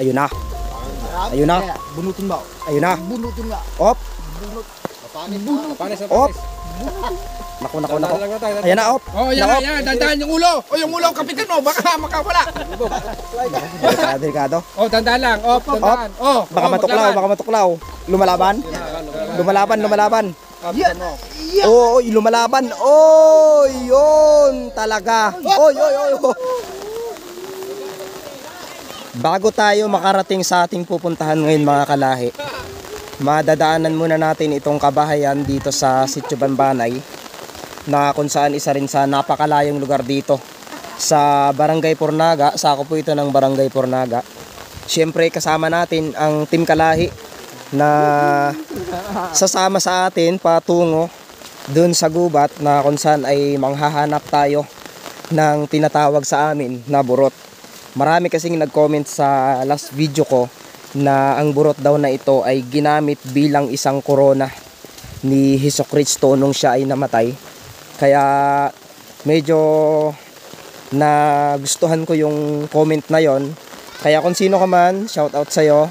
Ayun na. Ayun na. Bunutin ba? Ayun na. Bunutin nga. Op. Bunot. Panis. Op. Naku. Ayan na, op. Oh, yan. Dandahan yung ulo. O, yung ulo, kapitan mo. Baka makawala. Delikado. Oh, dandahan lang. Op, dandahan. Oh, Baka matuklaw. Lumalaban. Yan. Oo, lumalaban. Oh, yun talaga. Oy. Bago tayo makarating sa ating pupuntahan ngayon mga kalahi, madadaanan muna natin itong kabahayan dito sa Sitio Bambanay, na kung saan isa rin sa napakalayong lugar dito sa Barangay Pornaga. Sako po ito ng Barangay Pornaga. Siyempre kasama natin ang Team Kalahi na sasama sa atin patungo dun sa gubat na kung saan ay manghahanap tayo ng tinatawag sa amin na burot. Marami kasing nag-comment sa last video ko na ang burot daw na ito ay ginamit bilang isang korona ni Hesukristo nung siya ay namatay. Kaya medyo nagustuhan ko yung comment na yon. Kaya kung sino ka man, shout out sa'yo.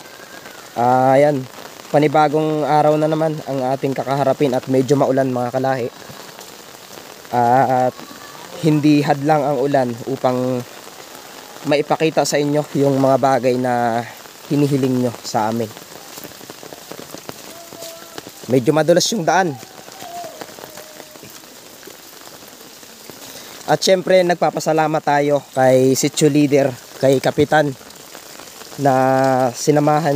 Ayan, panibagong araw na naman ang ating kakaharapin at medyo maulan mga kalahi. At hindi hadlang ang ulan upang maipakita sa inyo yung mga bagay na hinihiling nyo sa amin. Medyo madulas yung daan. At syempre nagpapasalamat tayo kay Sitio Leader, kay Kapitan, na sinamahan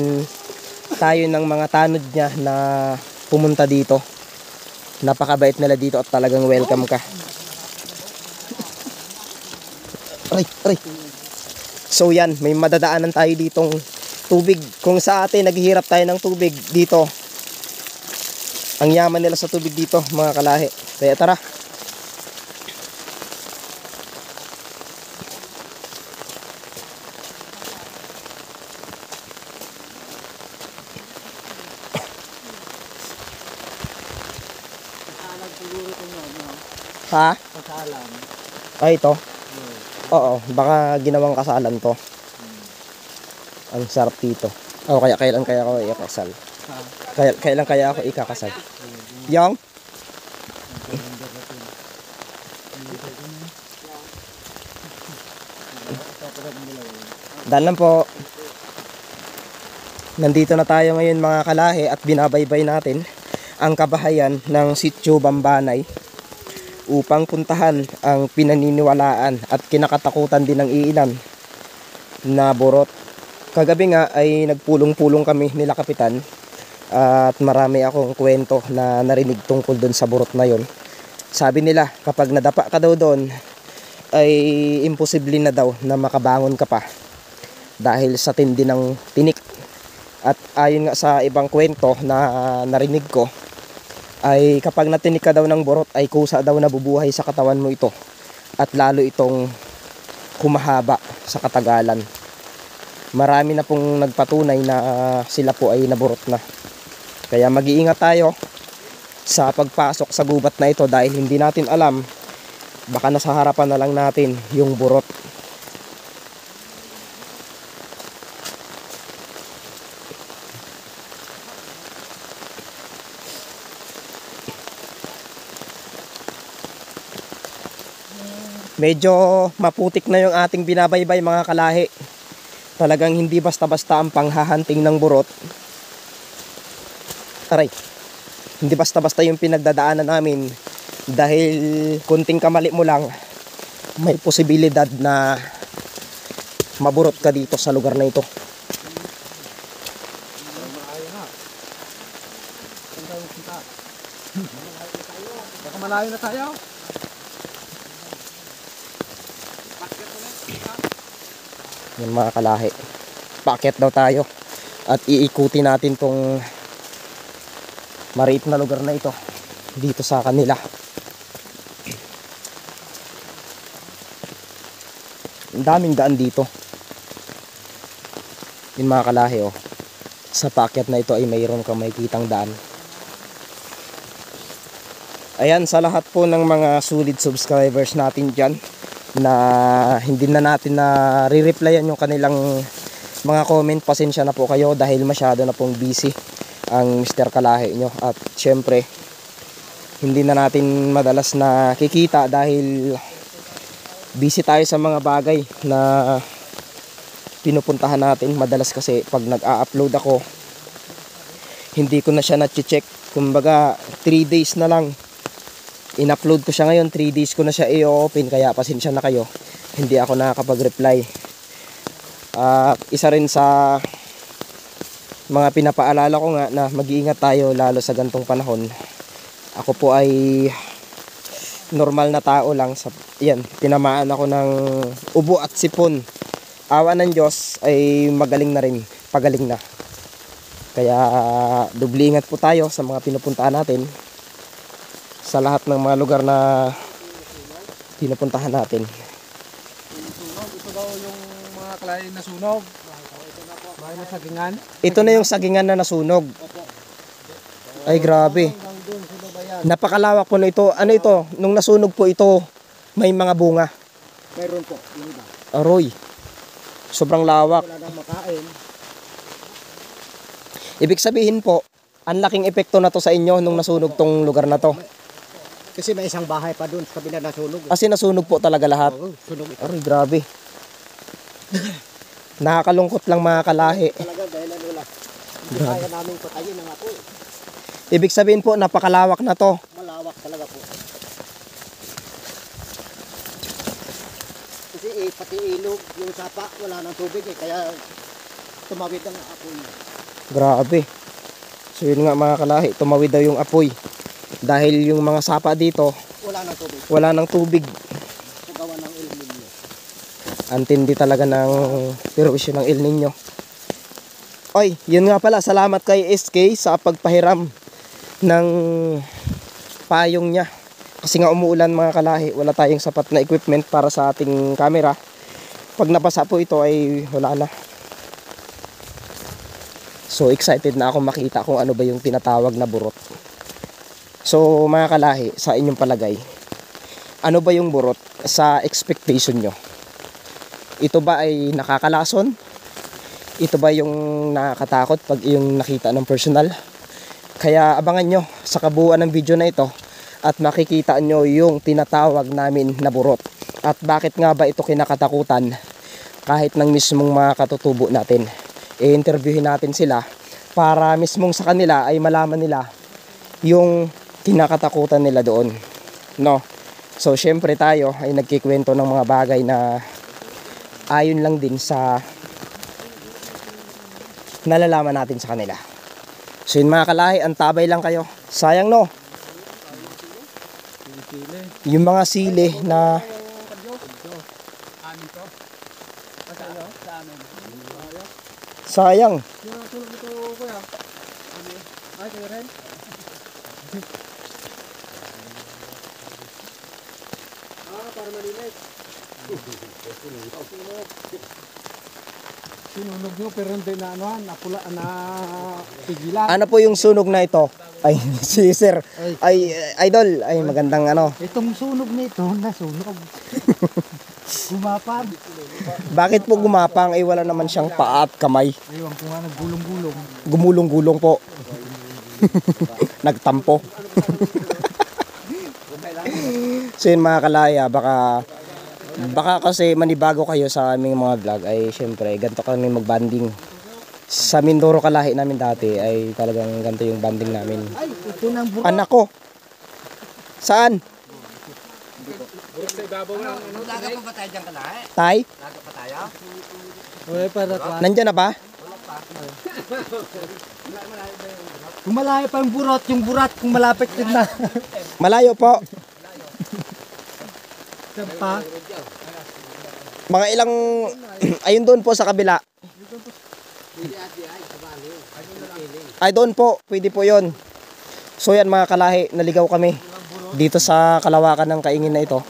tayo ng mga tanod niya na pumunta dito. Napakabait nila dito at talagang welcome ka. Aray. So yan, may madadaanan tayo ditong tubig. Kung sa atin naghihirap tayo ng tubig dito, ang yaman nila sa tubig dito mga kalahi. Kaya tara. Ha? Kasalan. Ay, ito. Oo, baka ginawang kasalan to. Ang sarap dito. Oh, kailan kaya ako ikakasal? Kailan kaya ako ikakasal? Yang? Dan lang po. Nandito na tayo ngayon mga kalahi at binabaybay natin ang kabahayan ng Sitio Bambanay upang puntahan ang pinaniniwalaan at kinakatakutan din ng iilan na burot. Kagabi nga ay nagpulong-pulong kami nila Kapitan at marami akong kwento na narinig tungkol doon sa burot na yon. Sabi nila kapag nadapa ka daw doon ay imposible na daw na makabangon ka pa dahil sa tindi ng tinik. At ayon nga sa ibang kwento na narinig ko, ay kapag natinik ka daw ng burot ay kusa daw nabubuhay sa katawan mo ito at lalo itong humahaba sa katagalan. Marami na pong nagpatunay na sila po ay naburot na. Kaya mag-iingat tayo sa pagpasok sa gubat na ito dahil hindi natin alam, baka nasa harapan na lang natin yung burot. Medyo maputik na yung ating binabaybay mga kalahi. Talagang hindi basta-basta ang panghahunting ng burot. Aray, hindi basta-basta yung pinagdadaanan namin dahil kunting kamali mo lang may posibilidad na maburot ka dito sa lugar na ito. Baka malayo na tayo. Yan mga kalahi, paakyat daw tayo at iikuti natin tong maliit na lugar na ito dito sa kanila. Ang daming daan dito. Yung mga kalahi, oh, sa paakyat na ito ay mayroon kang makikitang daan. Ayan, sa lahat po ng mga solid subscribers natin dyan na hindi na natin na re-replyan yung kanilang mga comment, pasensya na po kayo dahil masyado na pong busy ang Mr. Kalahi nyo. At syempre, hindi na natin madalas na kikita dahil busy tayo sa mga bagay na pinupuntahan natin. Madalas kasi pag nag-a-upload ako, hindi ko na siya na-check. Kumbaga 3 days na lang in-upload ko siya ngayon, 3 days ko na siya i-open, kaya pasensya na kayo, hindi ako nakakapag-reply. Isa rin sa mga pinapaalala ko nga na mag-iingat tayo lalo sa gantong panahon. Ako po ay normal na tao lang, tinamaan ako ng ubo at sipon. Awa ng Diyos ay magaling na rin, pagaling na. Kaya doble ingat po tayo sa mga pinupuntahan natin, sa lahat ng mga lugar na pinupuntahan natin. Ito daw yung mga kalahi na sunog. Bahay na sagingan. Ito na yung sagingan na nasunog. Ay grabe. Napakalawak po na ito. Ano ito? Nung nasunog po ito, may mga bunga. Meron po, yung iba. Aroy. Sobrang lawak. Wala nang makain. Ibig sabihin po, ang laking epekto na to sa inyo nung nasunog tong lugar na to. Kasi may isang bahay pa doon sa kabila na sunog. Kasi nasunog po talaga lahat. Oo, sunog ito. Aroy, grabe. Nakakalungkot lang mga kalahi. Talaga dahil ano lang. Hindi kaya namin patayin ng apoy. Ibig sabihin po, napakalawak na to. Malawak talaga po. Kasi pati ilog, yung sapa, wala nang tubig kaya tumawid ang apoy. Grabe. So yun nga mga kalahi, tumawid daw yung apoy. Dahil yung mga sapa dito, Wala nang tubig. wala nang tubig. Pagawa ng El Nino. Antindi talaga ng perwisyo ng El Nino. Oy, yun nga pala, salamat kay SK sa pagpahiram ng payong niya. Kasi nga umuulan mga kalahi, wala tayong sapat na equipment para sa ating camera. Pag nabasa po ito ay wala na. So excited na ako makita kung ano ba yung tinatawag na burot. So mga kalahi, sa inyong palagay, ano ba yung burot sa expectation nyo? Ito ba ay nakakalason? Ito ba yung nakakatakot pag yung nakita ng personal? Kaya abangan nyo sa kabuuan ng video na ito at makikita nyo yung tinatawag namin na burot. At bakit nga ba ito kinakatakutan kahit ng mismong mga katutubo natin. I-interviewin natin sila para mismong sa kanila ay malaman nila yung kinakatakutan nila doon. No? So syempre tayo ay nagkikwento ng mga bagay na ayon lang din sa nalalaman natin sa kanila. So yun mga kalahi, antabay lang kayo. Sayang no? Yung mga sili na sayang. Para malinis. Sinunog nyo pero hindi na napula na pigilan. Ano po yung sunog na ito? Ay, si sir. Ay, idol. Ay, magandang ano. Itong sunog nito, nasunog. Gumapag. Bakit po gumapang? Ay, wala naman siyang paa at kamay. Ayun ko nga naggulong-gulong. Gumulong-gulong po. Nagtampo. So yun mga kalaya, baka kasi manibago kayo sa aming mga vlog ay syempre ganito kami mag-banding. Sa Mindoro Kalahi namin dati ay talagang ganito yung banding namin. Ay, ito nang burot. Anak ko. Saan? Daga pa ba tayo dyan kalahi? Tay? Daga pa tayo? Wala para Nandyan na ba? Kung malayo pa yung burat, kung malapit din na. Malayo po. Pa? Mga ilang ayun doon po sa kabila. Ay doon po, pwede po 'yon. So yan mga kalahi, naligaw kami dito sa kalawakan ng kaingin na ito.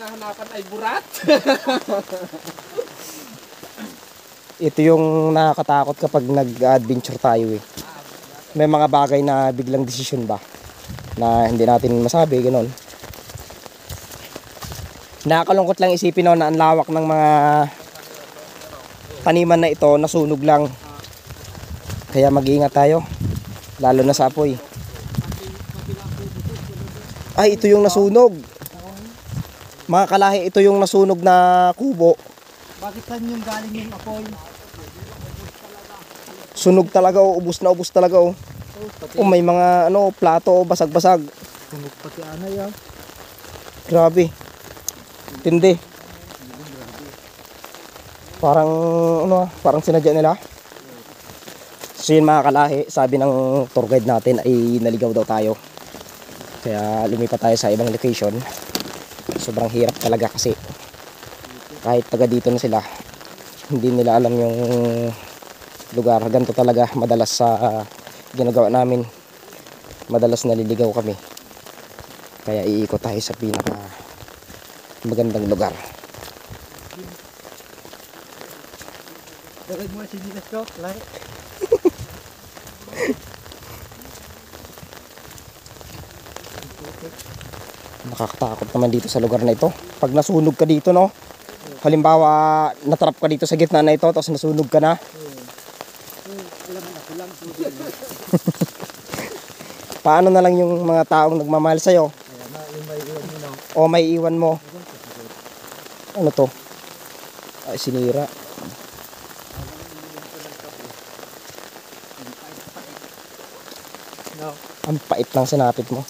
na hanapan ay burat. Ito yung nakakatakot kapag nag-adventure tayo eh. May mga bagay na biglang desisyon ba na hindi natin masabi, gano'n. Nakakalungkot lang isipin na ang lawak ng mga taniman na ito nasunog lang. Kaya mag-iingat tayo. Lalo na sa apoy. Ay, ito yung nasunog. Mga kalahi, ito yung nasunog na kubo. Bakit saan yung galing yung apoy? Sunog talaga oh, ubos na ubos talaga oh. Oh, may mga ano, plato oh, basag-basag. Tunog pati anay ah. Grabe. Tindi. Parang ano, parang sinadya nila. So yun mga kalahi, sabi ng tour guide natin ay naligaw daw tayo. Kaya lumipat tayo sa ibang location. Sobrang hirap talaga kasi kahit taga dito na sila, hindi nila alam yung lugar. Ganito talaga madalas sa ginagawa namin. Madalas naliligaw kami. Kaya iikot tayo sa pinaka magandang lugar. Dagdag mo si Dinas ko, like. Nakakatakot naman dito sa lugar na ito. Pag nasunog ka dito, no? Halimbawa, natrap ka dito sa gitna na ito, tapos nasunog ka na. Alam mo na, kulang tubig. Paano na lang yung mga taong nagmamahal sa'yo? Kaya na, yung may iwan mo na. O may iwan mo? Ano to? Ay, sinira. No. Ang pait lang sinapit mo.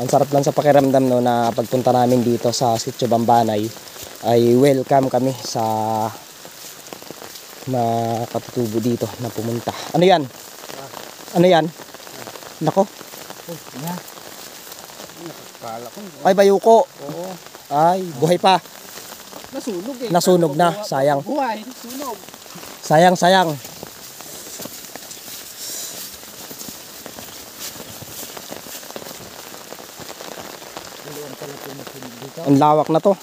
Ang sarap lang sa pakiramdam no na pagpunta namin dito sa Sitio Bambanay ay welcome kami sa mga katutubo dito na pumunta. Ano yan? Ano yan? Nako. Oh, na. Nakakala ko. Ay, bayuko. Oo. Ay, buhay pa. Nasunog eh. Nasunog na. Sayang. Buhay, sunog. Sayang, sayang. Ang lawak na to.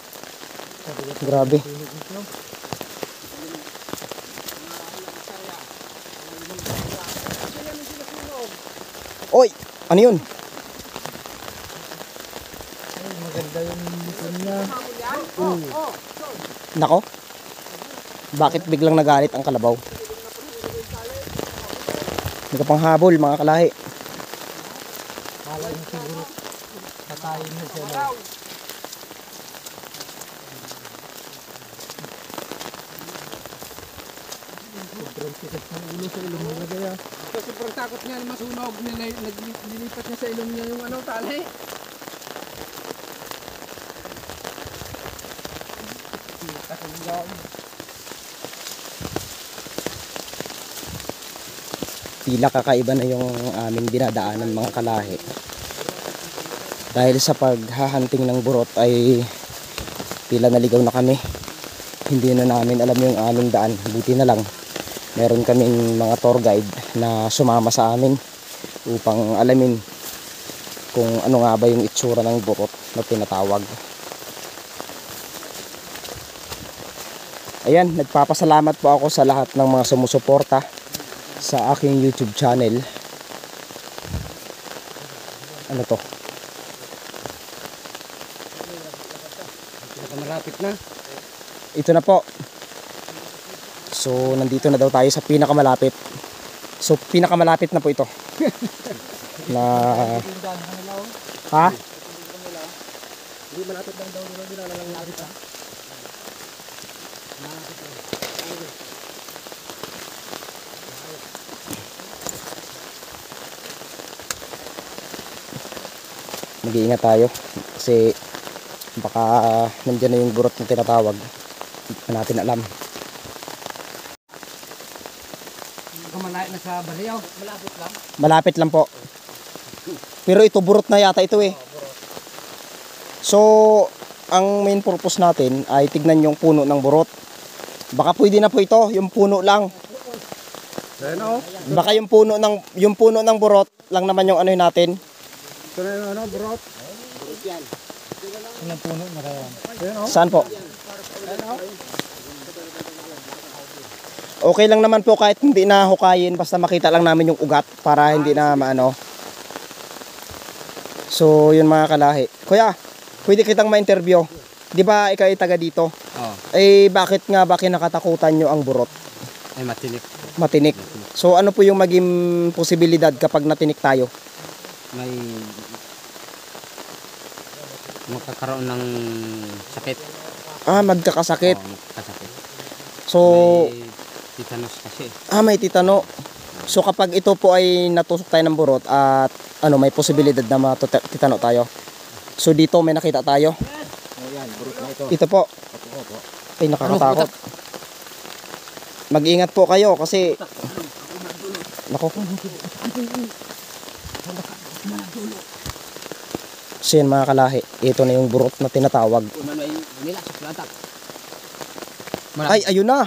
Grabe. Oy, ano yun? Ay, maganda yung likod niya. Nako. Bakit biglang nagalit ang kalabaw? Nagpanghabol mga kalahi. Kala niya siguro patayin na siya. No? Sobrang tigas ng ulo sa ilong mo lagay ah. Sobrang takot niya masunog. Nilipat niya sa ilong niya yung ano, tali. Tila kakaiba na yung aming dinadaanan mga kalahi. Dahil sa paghahunting ng burot ay tila naligaw na kami. Hindi na namin alam yung aming daan. Buti na lang meron kaming mga tour guide na sumama sa amin upang alamin kung ano nga ba yung itsura ng burot na tinatawag. Ayan, nagpapasalamat po ako sa lahat ng mga sumusuporta sa aking YouTube channel. Ano to? Malapit na. Ito na po. So, nandito na daw tayo sa pinakamalapit. So, pinakamalapit na po ito. Na... Ha? Hindi malapit lang daw nila nila lang lapit ha. Mag-iingat tayo kasi baka nandiyan na yung burot na tinatawag. Hindi pa natin alam. Kumalayo na sa baliyaw. Malapit lang. Malapit lang po. Pero ito burot na yata ito eh. So, ang main purpose natin ay tignan yung puno ng burot. Baka pwede na po ito, yung puno lang. Ano? Baka yung puno ng burot lang naman yung ano natin. Ito na yung ano, brot. Ilang puno na kaya. Saan po? Okay lang naman po kahit hindi na hukayin basta makita lang namin yung ugat para hindi na maano. So, yun mga kalahi. Kuya, pwede kitang ma-interview. Di ba ikaw ay taga dito? Oo. Eh, bakit nga ba kinakatakutan nyo ang burot? Ay matinik. Matinik. So, ano po yung maging posibilidad kapag natinik tayo? May magkakaroon ng sakit. Ah, magkakasakit. Oo, magkakasakit. So, May tetanus kasi. may titano. So, kapag ito po ay natusok tayo ng burot at may posibilidad na matitano tayo. So, dito may nakita tayo. Ayan, burot na ito. Ito po. Opo. Ay, nakakatakot. Mag-ingat po kayo kasi... Nako. So yan mga kalahi, ito na yung burot na tinatawag. Ay, ayun na.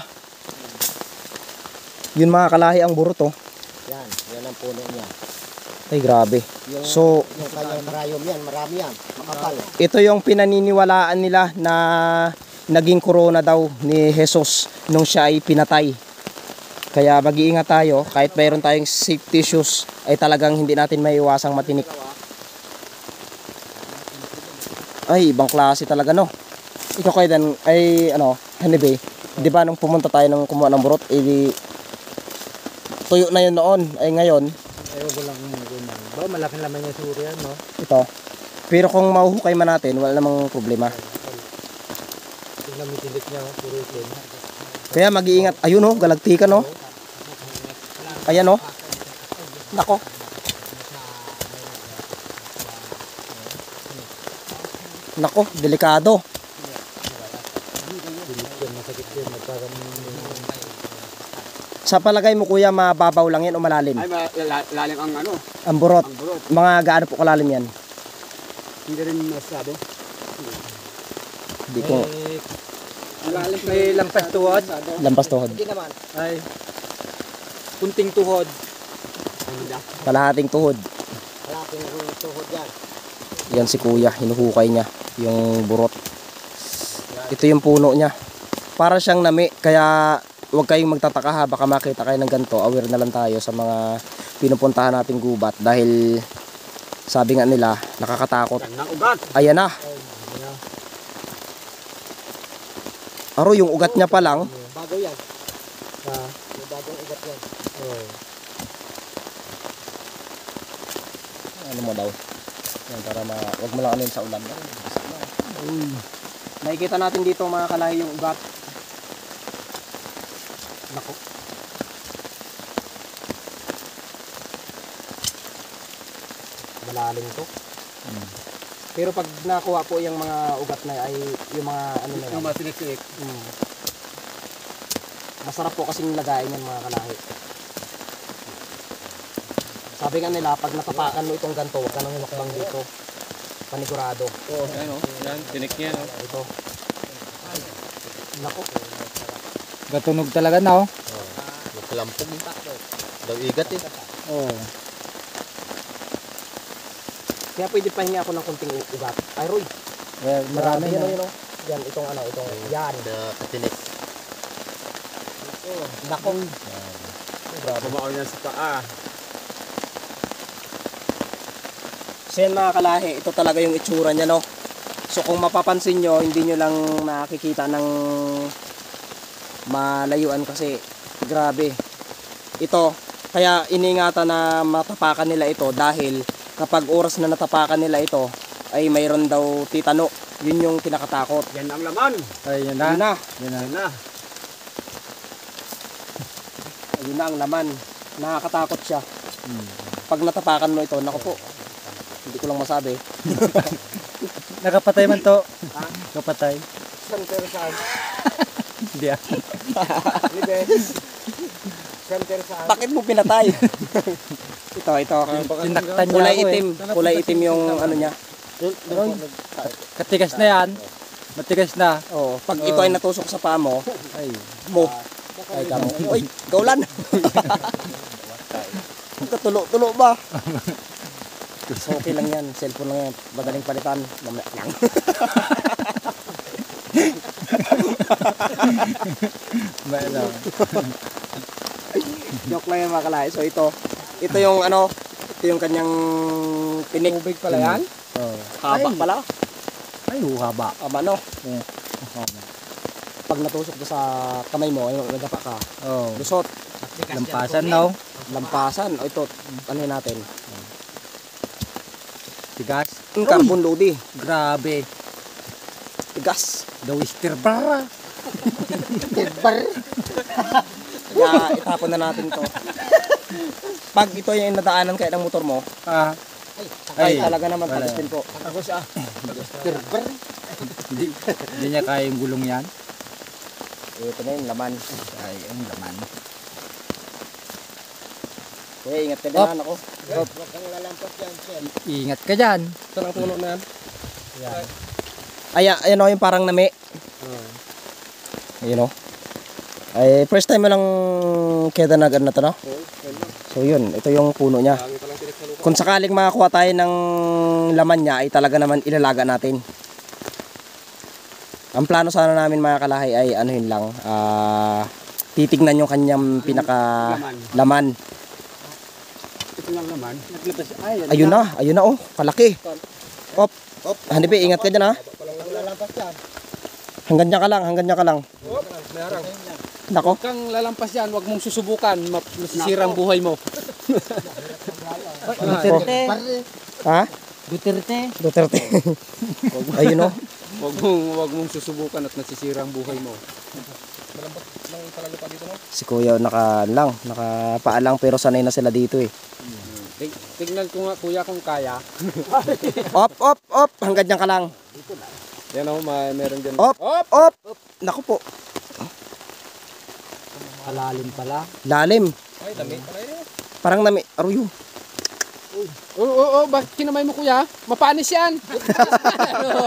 Yun mga kalahi ang burot oh. Yan ang puno niya. Ay, grabe. So, Yung kanyang karayom yan, marami yan. Makapal. ito yung pinaniniwalaan nila na naging corona daw ni Jesus nung siya ay pinatay. Kaya mag-iingat tayo, kahit mayroon tayong safety shoes, ay talagang hindi natin maiiwasang matinik. Ay, ibang klase talaga no. Ikaw kayo dan, ay Hanibe, di ba nung pumunta tayo nung kumuha ng burot, tuyo na yun noon, ay ngayon, Ayaw ko lang ganyan. Ba, malaking laman niya siguro yan, no? ito. Pero kung mahuhukay man natin, wala namang problema. Tingnan mo tindik niya, puro itin. Kaya mag-iingat. Ayun oh, galagtikan oh. Ayan oh. Nako. Nako, delikado. Sa palagay mo kuya, mababaw lang yan o malalim? Ay lalim ang ano, Ang burot. ang burot. Mga gaano po kalalim yan? Hindi rin masyado. Hindi ko Lalim may lampas tuhod. lampas tuhod. Hindi naman. Ay kunting tuhod. Kalahating tuhod. Malaking tuhod yan. Yan si kuya, hinuhukay niya yung burot. Ito yung puno niya. Para siyang nami, kaya huwag kayong magtataka ha, baka makita kayo ng ganito. Aware na lang tayo sa mga pinupuntahan nating gubat dahil sabi nga nila, nakakatakot. Yan ang ugat. Ayan na. Aro, yung ugat niya pa lang. Bago yan. May bagong ugat yan. Ano mo daw? Yan, para wag mo lang ano yun sa ulan. Nakikita natin dito mga kalahi yung ugat. Nako. Malalim to. Pero pag nakuha po yung mga ugat na ay yung mga ano na yan. Yung masinik-sinik. Masarap po kasing lagayin yan mga kalahi. Sabi nga nila, pag natapakan mo itong ganto, huwag ka nang hinukbang dito. Panigurado. Yan o, yan, tinik niya. No? Ito. Nako. Gatunog talaga na oh. Magkalampog yung daw igat eh. Oh. Kaya pwede pahingi ako ng konting ugat. Ay, Roy. Marami Yan, na. yun, yan, itong yan. Katinik. Nako. Bumaon yan sa paa. So yan mga kalahi, ito talaga yung itsura niya, no? So kung mapapansin nyo, hindi nyo lang makikita ng malayuan kasi grabe. Ito, kaya iningatan na matapakan nila ito dahil kapag oras na natapakan nila ito, ay mayroon daw titano. Yun yung kinakatakot. Yan ang laman. Ay, yan Yun na. Yan na. Yan na. Yun na ang laman. Nakakatakot siya. Pag natapakan mo ito, naku po. Hindi ko lang masabi. Nakapatay man to. Nakapatay. Saan pero saan? Hindi ah. Libe. Saan pero saan? Bakit mo pinatay? ito. Sinaktan niya Kulay ako itim. Kulay itim yung ano niya. Katigas na yan. Matigas na. Oo. Pag ito ay natusok sa paa mo, Ay. mo. Ay, kamo. Uy, gaulan. Tulo ba? So, okay lang yan. Cellphone lang yan. Madaling palitan. Mamaya lang. Ano? Joke lang yan mga kalay. So, ito yung Ito yung kanyang pinik. Tubig pala yan? Oh. Haba Ay. pala. Ay, haba. Ano? Haba. Pag natusok ka sa kamay mo, ay nadapa ka. Oh. Lusot. Lampasan daw. Lampasan. O ito, ano yun natin? Tigas. Yung carbon loady. Grabe. Tigas. Daw istir para. Kaya itapon na natin to. Pag ito yung nadaanan kayo ng motor mo, Ah. ay Ay, talaga naman wala. tagos din po. Ako siya. Hindi niya kaya yung gulong yan. Ito na yung laman. Ay, ang laman. Kuya, ingat ka dyan ako. Huwag kang lalampas yan, Ingat ka dyan. Ito lang puno na yan. Ay, ayan o, yung parang nami. Ayun o. Ay, first time mo lang keda na na to, no? So yun, ito yung puno niya. Kung sakaling makakuha tayo ng laman niya, ay talaga naman ilalaga natin. Ang plano sana namin mga kalahi ay ano yun lang, titignan yung kanyang pinaka laman. Ito lang naman. Ayun na oh, kalaki. Op, Hanipe, ingat ka dyan ha. Hanggang niya ka lang. Mayarang. Nako, Huwag kang lalampas yan, huwag mong susubukan, masisira ang buhay mo. Duterte. ha? Duterte. Ayun oh. Huwag mong susubukan at nasisira ang buhay mo. Si Kuya nakapaalang pero sanay na sila dito eh. Tignan ko nga kuya kung kaya. Op, hanggang niya ka lang. Yan o, meron dyan. Op. Naku po, Alalim pala. lalim. Ay, dami. Parang nami, aruyo. Oo, bakit kinamay mo kuya? Mapanis yan!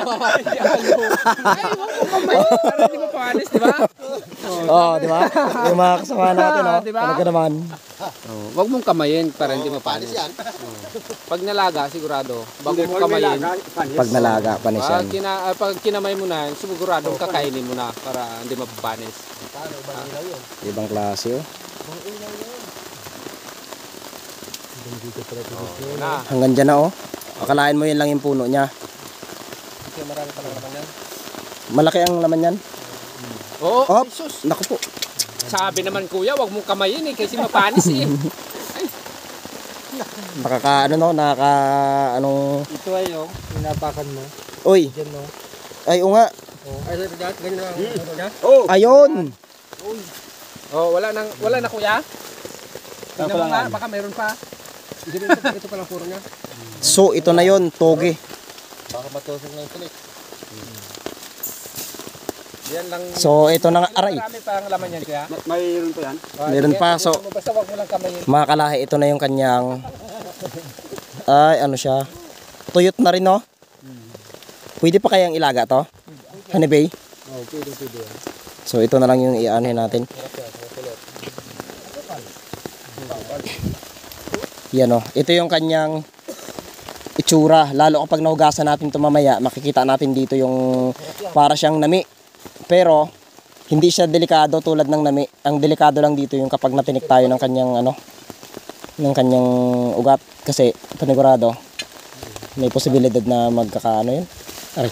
Mapanis yan. Ay, huwag mo kamay. Para hindi mapanis, di ba? Di ba? Yung mga kasama natin, oh. Diba? Talaga naman. Huwag mong kamayin para hindi mapanis. Pag nalaga, sigurado. Bago mo kamayin, Pag nalaga, panis yan. pag kinamay mo na, siguradong kakainin mo na para hindi mapapanis. Ibang klase, oh. Na. Hanggang dyan na, oh. Akalain mo yun lang yung puno niya. Marami pa lang naman yan. Malaki ang laman yan. Oo, Op. sus. Naku po. Sabi naman kuya, huwag mong kamayin eh, kasi mapanis eh. Anong... Ito ay inapakan mo. Uy, Diyan no. ay, o nga. Ay, ganyan lang. Ayun. Oh, wala na kuya. Tingnan mo nga, baka meron pa. Ito pa lang puro niya. So, ito na yon, toge. Baka matusok na yung tulik. Yan lang. So, ito na nga, aray. Marami pang laman yan kuya. Mayroon pa yan. Meron pa, so, Basta huwag mo lang kamayin. mga kalahi, ito na yung kanyang... Ay, ano siya? Tuyot na rin, no? Pwede pa kayang ilaga to? Hanibay? Oh, pwede. So, ito na lang yung i-anuhin natin. Yan, oh. Ito yung kanyang itsura. Lalo kapag nahugasan natin ito mamaya, makikita natin dito yung para siyang nami. Pero, hindi siya delikado tulad ng nami. Ang delikado lang dito yung kapag natinik tayo ng kanyang, ng kanyang ugat. Kasi, panigurado, may posibilidad na magkakaano yun. Aray,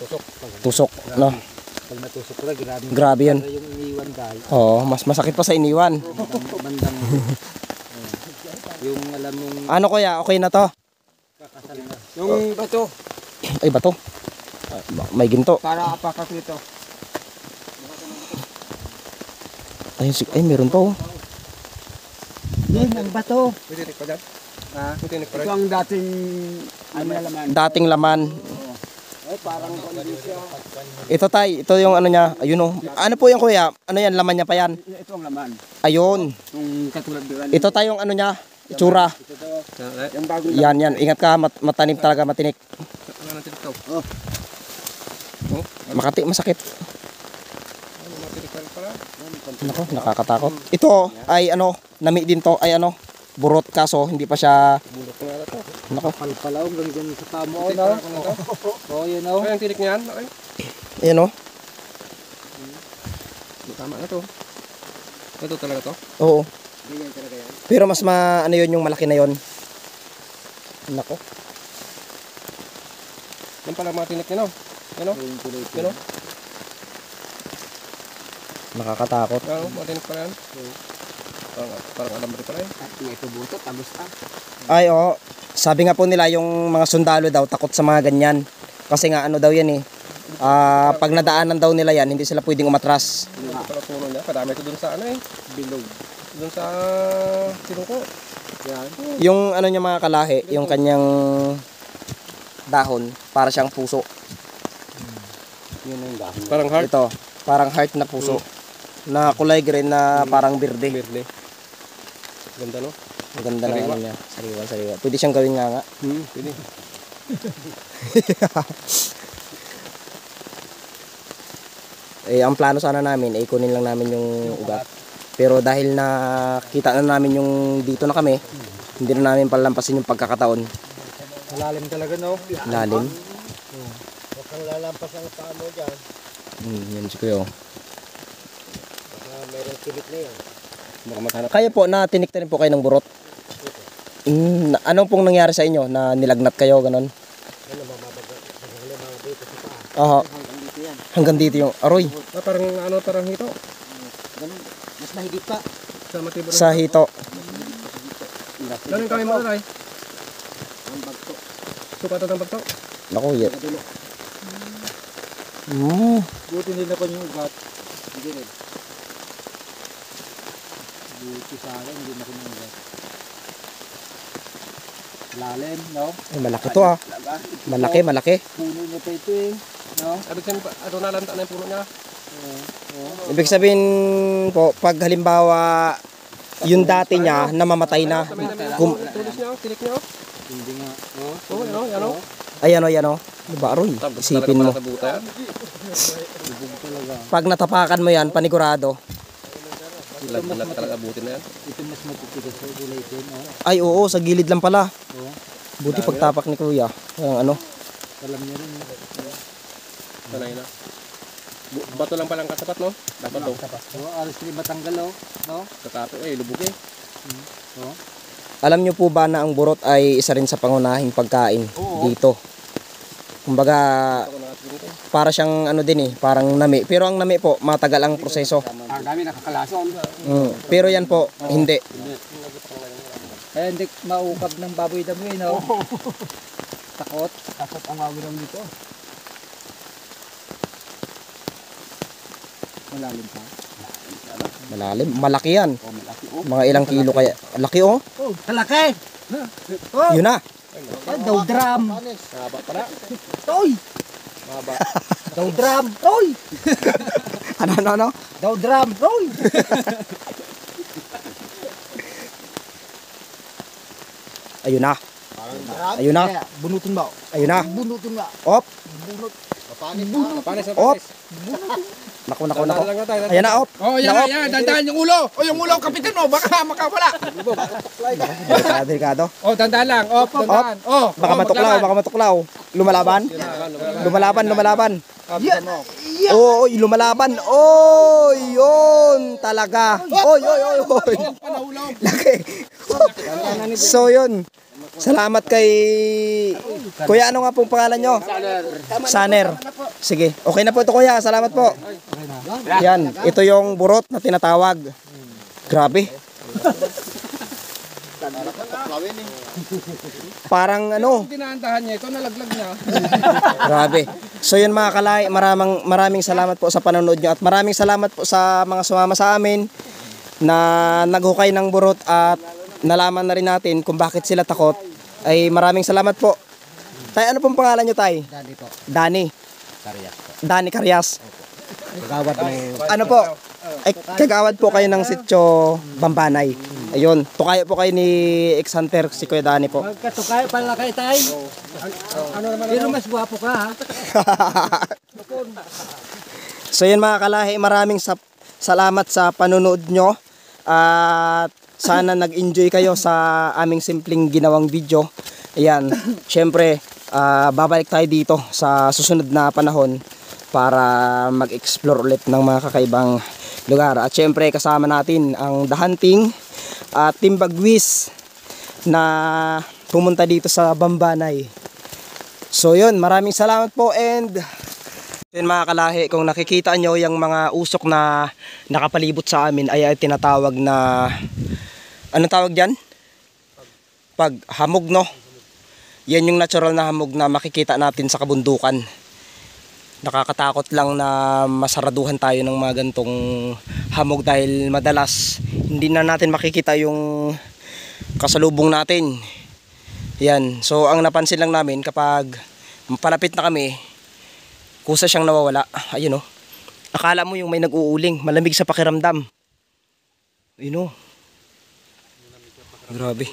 tusok, no? Pag natusok pala, grabe. Grabe yun. Para yung iniwan guys. Oo, mas masakit pa sa iniwan. Bandang. Yung alam mong Ano kuya, okay na to? kakasal na. Yung bato, Ay, bato. May ginto. para apakat nito. Ay, meron pa, oh. Yan, ang bato. Pwede pa dyan. Pwede pa Ito ang dating ano laman. Dating laman. Ay, parang siya. Ito tay, ito yung ano niya. Ayun, oh. Ano po yung kuya? Ano yan, laman niya pa yan? Ito ang laman. Ayun. Yung katulad nila. Ito tayong ano niya, itsura. Yung bagong Yan. Ingat ka, matanim talaga, matinik. Ano natin ito? Makati, masakit. Ano natin ito pala? Nako, nakakatakot. Ito ay nami din to, ay burot kaso hindi pa siya. Bulok nga na ito. Nako, palpalaw hanggang dyan sa tamo. Tinik No? na ako na ito. Oh, yun oh. Ay, ang tinik niyan. Okay. ayan oh. Tama na ito. Ito talaga to. Oo. Ganyan talaga yan. Pero mas ano yun yung malaki na yun. Nako. Yan pala mga tinik niya, no? Yan, no? Yan, no? Nakakatakot. Yan, no? Mga tinik pala yan. Parang alam mo rin pala yan. Ito buto, tabos ah. Ay, oo. Sabi nga po nila, yung mga sundalo daw, takot sa mga ganyan. Kasi nga, ano daw yan eh. Pag nadaanan daw nila yan, hindi sila pwedeng umatras. Ito pala puno niya. Kadami ito dun sa ano eh. Bilog. Dun sa sinuko. Yan. Yung ano niya mga kalahi, yung kanyang dahon, para siyang puso. Yun na yung dahon. Parang heart. Ito, parang heart na puso. Na kulay green na parang berde. Mirle. Ganda, no? Ang ganda ng Sariwa. ano niya. Sariwa. Pwede siyang gawin nga. Pwede. Ang plano sana namin ay kunin lang namin yung ugat. Pero dahil nakita na namin yung dito na kami, hindi na namin palampasin yung pagkakataon. Malalim talaga, no? Lalim. Huwag kang lalampas ang paa mo dyan. Yan si Kuya. Baka mayroong tinik na yan. Baka maghanap. Kayo po, natinik na rin po kayo ng burot. Anong pong nangyari sa inyo? Na nilagnat kayo, ganon? Ano, mamabagal mga dito sa paa. Aha. Hanggang dito yan. Hanggang dito yung aroy. Parang ano, parang hito. Ganun, mas mahigit pa. Sa matibor. Sa hito. Ganun kami mo na, Ang bagto. Sukatan ng bagto. Naku, yan. Kadulo. Buti nila ko yung ugat. Hindi rin. Buti sa akin, hindi na ko yung ugat. Lalim, no? Ay, malaki to ah. Malaki. Puno niya pa ito eh. No? Abig sabihin, ano nalanta na yung puno niya. Ibig sabihin po, pag halimbawa yung dati niya namamatay na. Tulis niya, tinik niya. Hindi nga. No? Oo, yan o, yan o. Ayan o. Diba aroy? Isipin mo. Sa buta yan. Pag natapakan mo yan, panigurado. Lahat talaga abutin na yan. Ito mas matitigas sa kulay ito, no? Ay oo, sa gilid lang pala. Oo. Buti pagtapak ni Kuya. Walang ano. Alam niya rin. Sanay na. Bato lang palang katapat, no? Dapat to. Oo, alas rin matanggal, oh. No? Katapat, lubog eh. Oo. Alam niyo po ba na ang burot ay isa rin sa pangunahing pagkain dito? Kumbaga, Ako nakatingin ko. para siyang ano din eh, parang nami. Pero ang nami po, matagal ang proseso. Ang dami nakakalason. Pero yan po, hindi. Kaya hindi maukab ng baboy damo eh, no? Takot. Takot ang mawiram dito. Malalim pa. Malalim. Malaki yan. Oh, malaki. Oh, Mga ilang kilo kaya. Laki oh. Kalaki! Yun na. Daw drum! Mahaba pala. Toy! Mahaba. Daw drum! Toy! Ano? Daw drum! Toy! Ayun na. Drum? Ayun na. Bunutin mo. Ayun na. Bunutin nga. Op. Bunut. Papanis Panis na Op. panis. Naku. Lang na tayo. Ayan na, op. Oh, yan na, yan. Dandahan yung ulo. Oh, yung ulo, kapitan mo. Baka makawala. Delikado. Oh, dandahan lang. Oh, dandahan. Oh, Baka matuklaw. Lumalaban. Oo, lumalaban. Oy, yun talaga. Oy. Laki. So yun. Salamat kay Kuya, ano nga pong pangalan nyo? Saner. Sige, okay na po ito Kuya. Salamat po. Yan, ito yung burot na tinatawag. Grabe. Parang ano, Dinaandahan niya ito, nalaglag niya. grabe. So yun mga kalay, maraming salamat po sa panonood nyo at maraming salamat po sa mga sumama sa amin na naghukay ng burot at nalaman na rin natin kung bakit sila takot. Ay maraming salamat po. Tay, ano pong pangalan nyo, Tay? Dali po. Dani. Karyas po. Dani Karyas. Kagawad ng... Ano po? Ay, kagawad po kayo ng sitio Bambanay. Ayun, tukayo po kayo ni ex-hunter, si Kuya Dani po. Magkatukayo pala kayo tayo. Ano naman? Pero mas gwapo ka ha. So yun mga kalahi, maraming salamat sa panunood nyo. At sana nag-enjoy kayo sa aming simpleng ginawang video. Ayan, syempre, babalik tayo dito sa susunod na panahon para mag-explore ulit ng mga kakaibang lugar. At syempre, kasama natin ang The Hunting at Team Bagwis na pumunta dito sa Bambanay. So yun, maraming salamat po, and yun mga kalahi, kung nakikita nyo yung mga usok na nakapalibot sa amin ay tinatawag na, anong tawag dyan? Hamog, no? Yan yung natural na hamog na makikita natin sa kabundukan. Nakakatakot lang na masaraduhan tayo ng mga gantong hamog dahil madalas hindi na natin makikita yung kasalubong natin. Yan. So ang napansin lang namin kapag palapit na kami, kusa siyang nawawala. Ayun oh. Akala mo yung may nag-uuling, malamig sa pakiramdam. Ayun oh. Grabe.